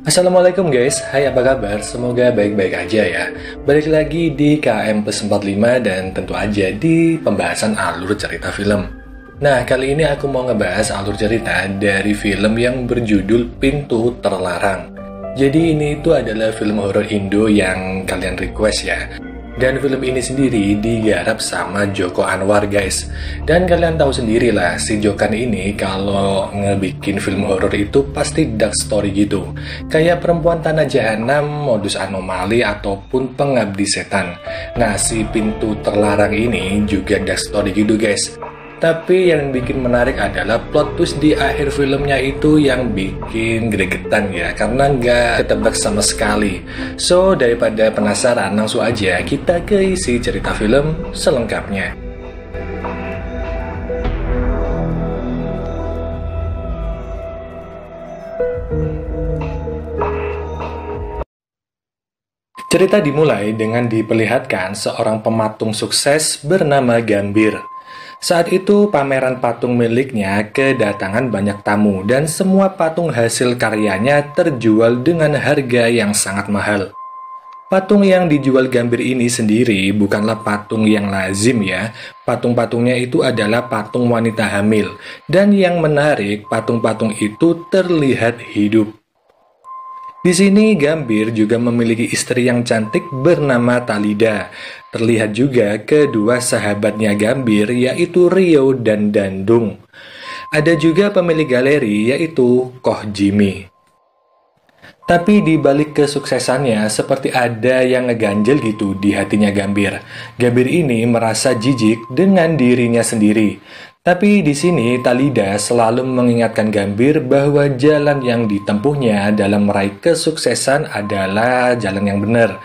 Assalamualaikum guys, hai apa kabar? Semoga baik-baik aja ya. Balik lagi di KM Plus 45 dan tentu aja di pembahasan alur cerita film. Nah, kali ini aku mau ngebahas alur cerita dari film yang berjudul Pintu Terlarang. Jadi ini itu adalah film horor Indo yang kalian request ya. Dan film ini sendiri digarap sama Joko Anwar guys. Dan kalian tahu sendiri lah, si Jokan ini kalau ngebikin film horor itu pasti dark story gitu. Kayak Perempuan Tanah Jahanam, Modus Anomali, ataupun Pengabdi Setan. Nah, si Pintu Terlarang ini juga dark story gitu guys. Tapi yang bikin menarik adalah plot twist di akhir filmnya itu yang bikin gregetan ya, karena nggak ketebak sama sekali. So, daripada penasaran, langsung aja kita ke isi cerita film selengkapnya. Cerita dimulai dengan diperlihatkan seorang pematung sukses bernama Gambir. Saat itu pameran patung miliknya kedatangan banyak tamu dan semua patung hasil karyanya terjual dengan harga yang sangat mahal. Patung yang dijual Gambir ini sendiri bukanlah patung yang lazim ya. Patung-patungnya itu adalah patung wanita hamil. Dan yang menarik, patung-patung itu terlihat hidup. Di sini Gambir juga memiliki istri yang cantik bernama Talida. Terlihat juga kedua sahabatnya Gambir yaitu Rio dan Dandung. Ada juga pemilik galeri yaitu Koh Jimmy. Tapi di balik kesuksesannya seperti ada yang ngeganjel gitu di hatinya Gambir. Gambir ini merasa jijik dengan dirinya sendiri. Tapi di sini Talida selalu mengingatkan Gambir bahwa jalan yang ditempuhnya dalam meraih kesuksesan adalah jalan yang benar.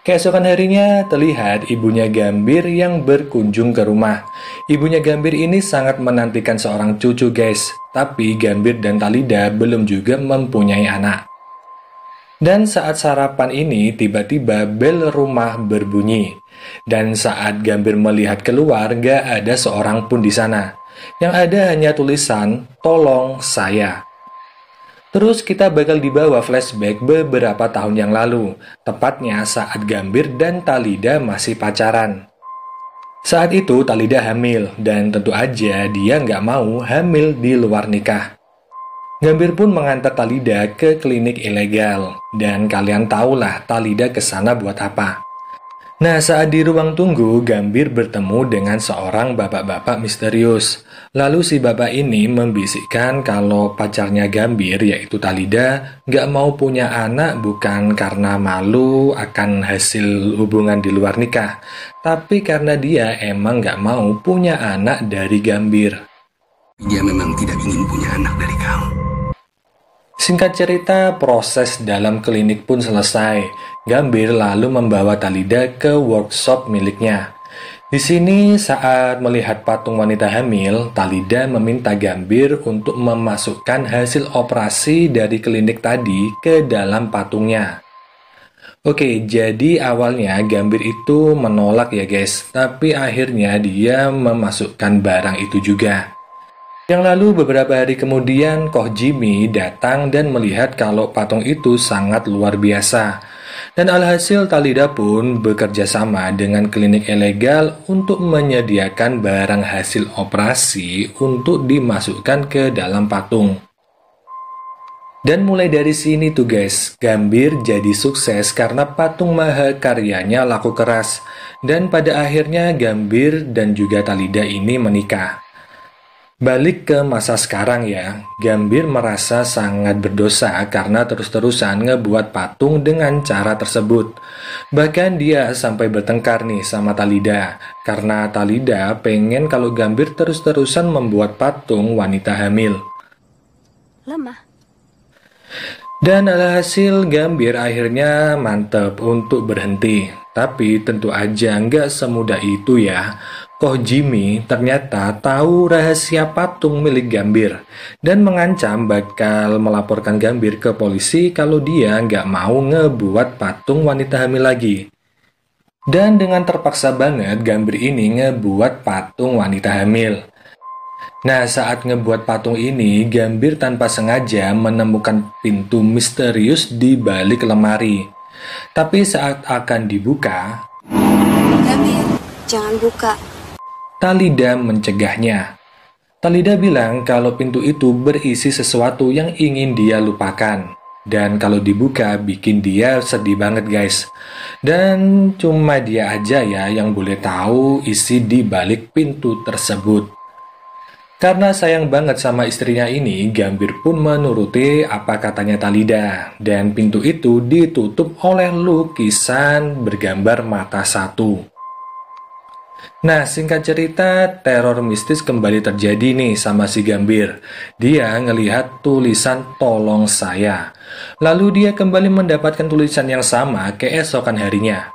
Keesokan harinya terlihat ibunya Gambir yang berkunjung ke rumah. Ibunya Gambir ini sangat menantikan seorang cucu guys. Tapi Gambir dan Talida belum juga mempunyai anak. Dan saat sarapan ini tiba-tiba bel rumah berbunyi. Dan saat Gambir melihat keluar gak ada seorang pun di sana. Yang ada hanya tulisan, "Tolong saya." Terus kita bakal dibawa flashback beberapa tahun yang lalu, tepatnya saat Gambir dan Talida masih pacaran. Saat itu Talida hamil, dan tentu aja dia nggak mau hamil di luar nikah. Gambir pun mengantar Talida ke klinik ilegal, dan kalian tahulah Talida kesana buat apa. Nah, saat di ruang tunggu, Gambir bertemu dengan seorang bapak-bapak misterius. Lalu si bapak ini membisikkan kalau pacarnya Gambir, yaitu Talida, gak mau punya anak bukan karena malu akan hasil hubungan di luar nikah, tapi karena dia emang gak mau punya anak dari Gambir. Dia memang tidak ingin punya anak dari kamu. Singkat cerita, proses dalam klinik pun selesai. Gambir lalu membawa Talida ke workshop miliknya. Di sini saat melihat patung wanita hamil, Talida meminta Gambir untuk memasukkan hasil operasi dari klinik tadi ke dalam patungnya. Oke, jadi awalnya Gambir itu menolak ya guys, tapi akhirnya dia memasukkan barang itu juga. Yang lalu beberapa hari kemudian Koh Jimmy datang dan melihat kalau patung itu sangat luar biasa. Dan alhasil Talida pun bekerja sama dengan klinik ilegal untuk menyediakan barang hasil operasi untuk dimasukkan ke dalam patung. Dan mulai dari sini tuh guys, Gambir jadi sukses karena patung mahakaryanya laku keras. Dan pada akhirnya Gambir dan juga Talida ini menikah. Balik ke masa sekarang ya, Gambir merasa sangat berdosa karena terus-terusan ngebuat patung dengan cara tersebut. Bahkan dia sampai bertengkar nih sama Talida, karena Talida pengen kalau Gambir terus-terusan membuat patung wanita hamil. Lemah. Dan alhasil Gambir akhirnya mantep untuk berhenti. Tapi tentu aja nggak semudah itu ya. Koh Jimmy ternyata tahu rahasia patung milik Gambir dan mengancam bakal melaporkan Gambir ke polisi kalau dia nggak mau ngebuat patung wanita hamil lagi. Dan dengan terpaksa banget Gambir ini ngebuat patung wanita hamil. Nah, saat ngebuat patung ini, Gambir tanpa sengaja menemukan pintu misterius di balik lemari. Tapi saat akan dibuka, Gambir, jangan buka. Talida mencegahnya. Talida bilang kalau pintu itu berisi sesuatu yang ingin dia lupakan. Dan kalau dibuka bikin dia sedih banget guys. Dan cuma dia aja ya yang boleh tahu isi di balik pintu tersebut. Karena sayang banget sama istrinya ini, Gambir pun menuruti apa katanya Talida. Dan pintu itu ditutup oleh lukisan bergambar mata satu. Nah, singkat cerita, teror mistis kembali terjadi nih sama si Gambir. Dia ngelihat tulisan "tolong saya". Lalu dia kembali mendapatkan tulisan yang sama keesokan harinya.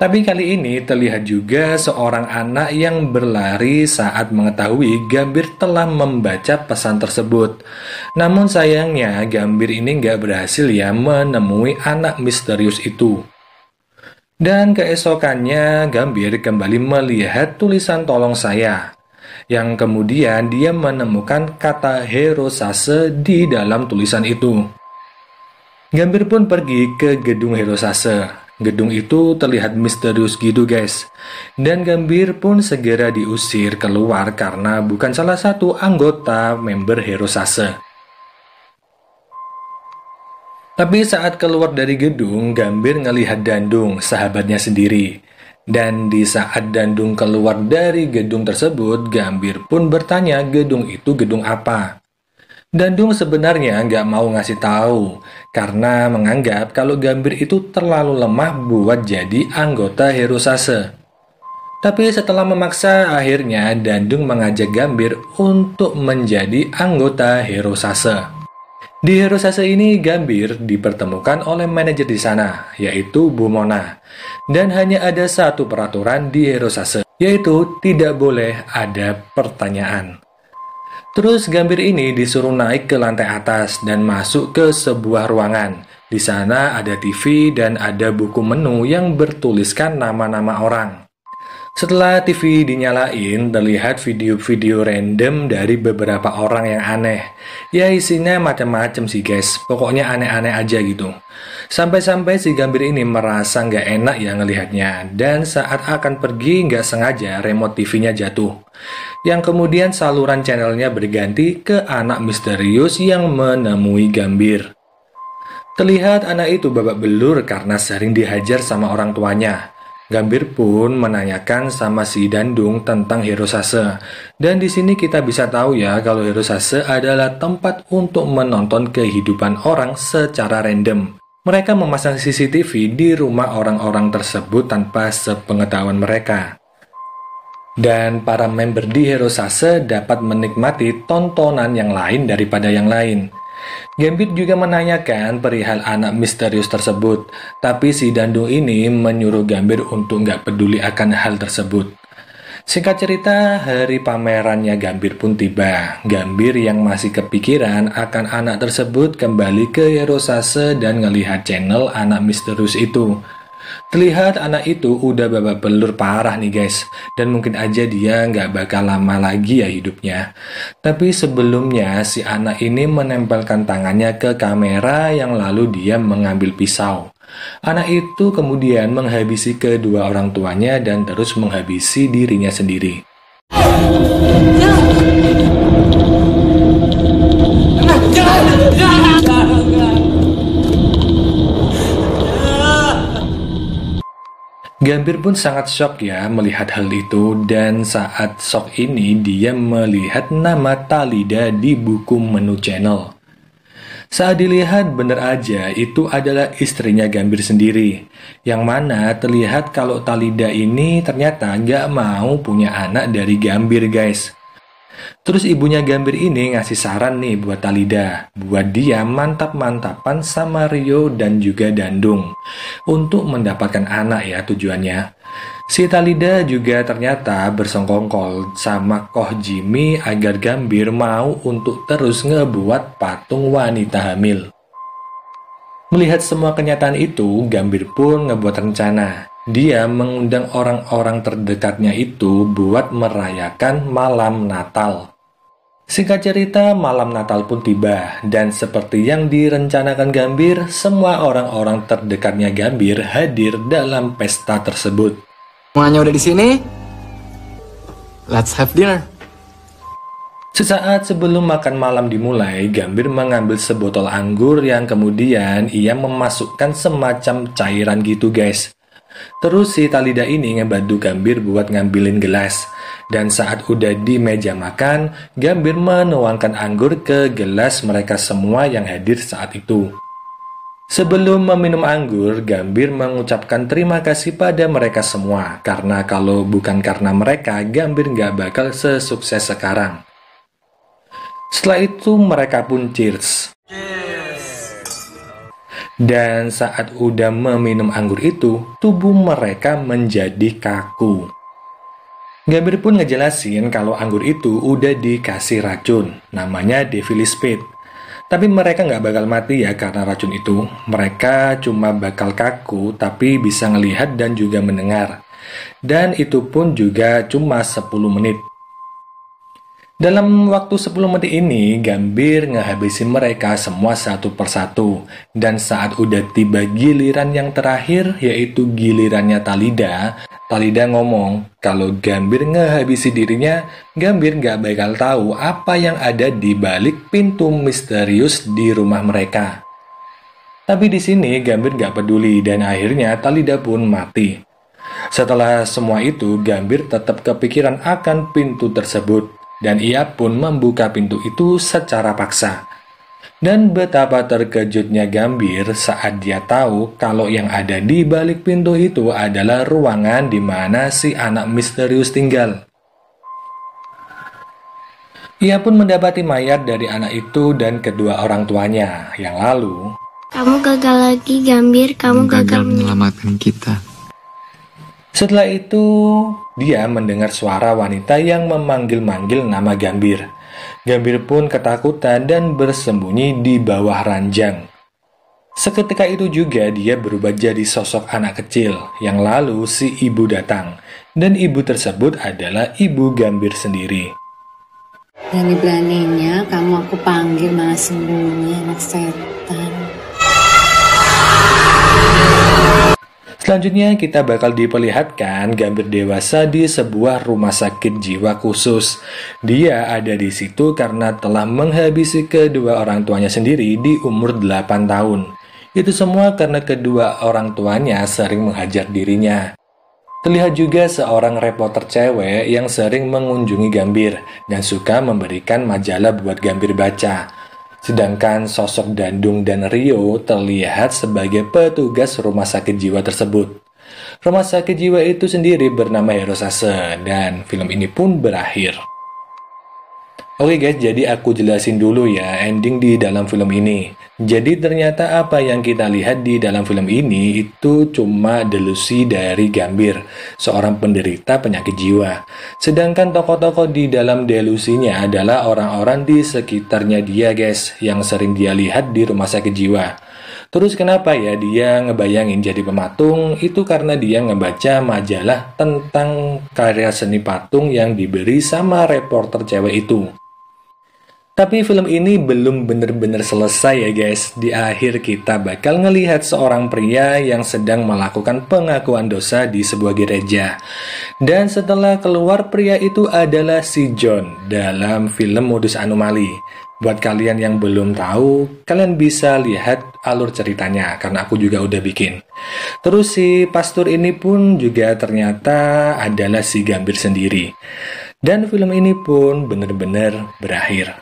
Tapi kali ini terlihat juga seorang anak yang berlari saat mengetahui Gambir telah membaca pesan tersebut. Namun sayangnya Gambir ini nggak berhasil ya menemui anak misterius itu. Dan keesokannya Gambir kembali melihat tulisan "tolong saya", yang kemudian dia menemukan kata Hirosase di dalam tulisan itu. Gambir pun pergi ke gedung Hirosase. Gedung itu terlihat misterius gitu guys. Dan Gambir pun segera diusir keluar karena bukan salah satu anggota member Hirosase. Tapi saat keluar dari gedung, Gambir ngelihat Dandung, sahabatnya sendiri. Dan di saat Dandung keluar dari gedung tersebut, Gambir pun bertanya gedung itu gedung apa. Dandung sebenarnya nggak mau ngasih tahu, karena menganggap kalau Gambir itu terlalu lemah buat jadi anggota Hirosase. Tapi setelah memaksa, akhirnya Dandung mengajak Gambir untuk menjadi anggota Hirosase. Di Hirosase ini, Gambir dipertemukan oleh manajer di sana, yaitu Bu Mona. Dan hanya ada satu peraturan di Hirosase, yaitu tidak boleh ada pertanyaan. Terus Gambir ini disuruh naik ke lantai atas dan masuk ke sebuah ruangan. Di sana ada TV dan ada buku menu yang bertuliskan nama-nama orang. Setelah TV dinyalain, terlihat video-video random dari beberapa orang yang aneh. Ya isinya macam-macam sih guys, pokoknya aneh-aneh aja gitu. Sampai-sampai si Gambir ini merasa nggak enak ya ngelihatnya. Dan saat akan pergi nggak sengaja remote TV-nya jatuh. Yang kemudian saluran channelnya berganti ke anak misterius yang menemui Gambir. Terlihat anak itu babak belur karena sering dihajar sama orang tuanya. Gambir pun menanyakan sama si Dandung tentang Hirosase. Dan di sini kita bisa tahu ya kalau Hirosase adalah tempat untuk menonton kehidupan orang secara random. Mereka memasang CCTV di rumah orang-orang tersebut tanpa sepengetahuan mereka. Dan para member di Hirosase dapat menikmati tontonan yang lain daripada yang lain. Gambir juga menanyakan perihal anak misterius tersebut, tapi si Dandung ini menyuruh Gambir untuk nggak peduli akan hal tersebut. Singkat cerita, hari pamerannya Gambir pun tiba. Gambir yang masih kepikiran akan anak tersebut kembali ke Hirosase dan ngelihat channel anak misterius itu. Terlihat anak itu udah babak belur parah nih guys. Dan mungkin aja dia nggak bakal lama lagi ya hidupnya. Tapi sebelumnya si anak ini menempelkan tangannya ke kamera yang lalu dia mengambil pisau. Anak itu kemudian menghabisi kedua orang tuanya dan terus menghabisi dirinya sendiri. Gambir pun sangat shock ya melihat hal itu, dan saat shock ini dia melihat nama Talida di buku menu channel. Saat dilihat bener aja itu adalah istrinya Gambir sendiri, yang mana terlihat kalau Talida ini ternyata gak mau punya anak dari Gambir guys. Terus ibunya Gambir ini ngasih saran nih buat Talida, buat dia mantap-mantapan sama Rio dan juga Dandung untuk mendapatkan anak ya tujuannya. Si Talida juga ternyata bersengkongkol sama Koh Jimmy agar Gambir mau untuk terus ngebuat patung wanita hamil. Melihat semua kenyataan itu, Gambir pun ngebuat rencana. Dia mengundang orang-orang terdekatnya itu buat merayakan malam Natal. Singkat cerita, malam Natal pun tiba, dan seperti yang direncanakan Gambir, semua orang-orang terdekatnya Gambir hadir dalam pesta tersebut. Semuanya udah di sini? Let's have dinner. Sesaat sebelum makan malam dimulai, Gambir mengambil sebotol anggur yang kemudian ia memasukkan semacam cairan gitu guys. Terus si Talida ini ngebantu Gambir buat ngambilin gelas. Dan saat udah di meja makan, Gambir menuangkan anggur ke gelas mereka semua yang hadir saat itu. Sebelum meminum anggur, Gambir mengucapkan terima kasih pada mereka semua. Karena kalau bukan karena mereka, Gambir nggak bakal sesukses sekarang. Setelah itu mereka pun cheers. Dan saat udah meminum anggur itu, tubuh mereka menjadi kaku. Gambir pun ngejelasin kalau anggur itu udah dikasih racun, namanya Devil Speed. Tapi mereka nggak bakal mati ya karena racun itu. Mereka cuma bakal kaku tapi bisa ngelihat dan juga mendengar. Dan itu pun juga cuma 10 menit. Dalam waktu 10 menit ini, Gambir ngehabisin mereka semua satu persatu. Dan saat udah tiba giliran yang terakhir, yaitu gilirannya Talida, Talida ngomong kalau Gambir ngehabisi dirinya, Gambir nggak bakal tahu apa yang ada di balik pintu misterius di rumah mereka. Tapi di sini Gambir nggak peduli dan akhirnya Talida pun mati. Setelah semua itu, Gambir tetap kepikiran akan pintu tersebut. Dan ia pun membuka pintu itu secara paksa. Dan betapa terkejutnya Gambir saat dia tahu kalau yang ada di balik pintu itu adalah ruangan di mana si anak misterius tinggal. Ia pun mendapati mayat dari anak itu dan kedua orang tuanya. Yang lalu, Kamu gagal lagi, Gambir. Kamu gagal menyelamatkan kita. setelah itu, dia mendengar suara wanita yang memanggil-manggil nama Gambir. Gambir pun ketakutan dan bersembunyi di bawah ranjang. Seketika itu juga dia berubah jadi sosok anak kecil, yang lalu si ibu datang. Dan ibu tersebut adalah ibu Gambir sendiri. Berani-beraninya kamu aku panggil malah sembunyi, anak setan. Selanjutnya kita bakal diperlihatkan Gambir dewasa di sebuah rumah sakit jiwa khusus. Dia ada di situ karena telah menghabisi kedua orang tuanya sendiri di umur 8 tahun. Itu semua karena kedua orang tuanya sering menghajar dirinya. Terlihat juga seorang reporter cewek yang sering mengunjungi Gambir dan suka memberikan majalah buat Gambir baca. Sedangkan sosok Dandung dan Rio terlihat sebagai petugas rumah sakit jiwa tersebut. Rumah sakit jiwa itu sendiri bernama Hirosase dan film ini pun berakhir. Oke guys, jadi aku jelasin dulu ya ending di dalam film ini. Jadi ternyata apa yang kita lihat di dalam film ini itu cuma delusi dari Gambir, seorang penderita penyakit jiwa. Sedangkan tokoh-tokoh di dalam delusinya adalah orang-orang di sekitarnya dia guys, yang sering dia lihat di rumah sakit jiwa. Terus kenapa ya dia ngebayangin jadi pematung? Itu karena dia ngebaca majalah tentang karya seni patung yang diberi sama reporter cewek itu. Tapi film ini belum bener-bener selesai ya guys. Di akhir kita bakal ngelihat seorang pria yang sedang melakukan pengakuan dosa di sebuah gereja. Dan setelah keluar, pria itu adalah si John dalam film Modus Anomali. Buat kalian yang belum tahu, kalian bisa lihat alur ceritanya karena aku juga udah bikin. Terus si pastor ini pun juga ternyata adalah si Gambir sendiri. Dan film ini pun bener-bener berakhir.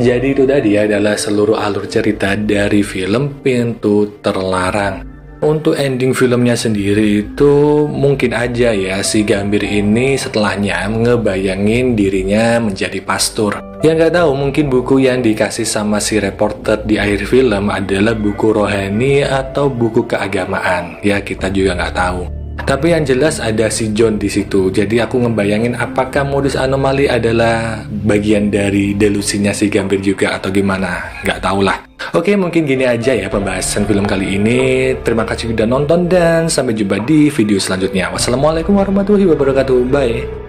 Jadi itu tadi adalah seluruh alur cerita dari film Pintu Terlarang. Untuk ending filmnya sendiri itu mungkin aja ya si Gambir ini setelahnya ngebayangin dirinya menjadi pastor. Yang nggak tahu mungkin buku yang dikasih sama si reporter di akhir film adalah buku rohani atau buku keagamaan. Ya kita juga nggak tahu. Tapi yang jelas ada si John di situ. Jadi aku ngebayangin apakah Modus Anomali adalah bagian dari delusinya si Gambir juga atau gimana? Nggak tahu lah. Oke, mungkin gini aja ya pembahasan film kali ini. Terima kasih sudah nonton dan sampai jumpa di video selanjutnya. Wassalamualaikum warahmatullahi wabarakatuh. Bye.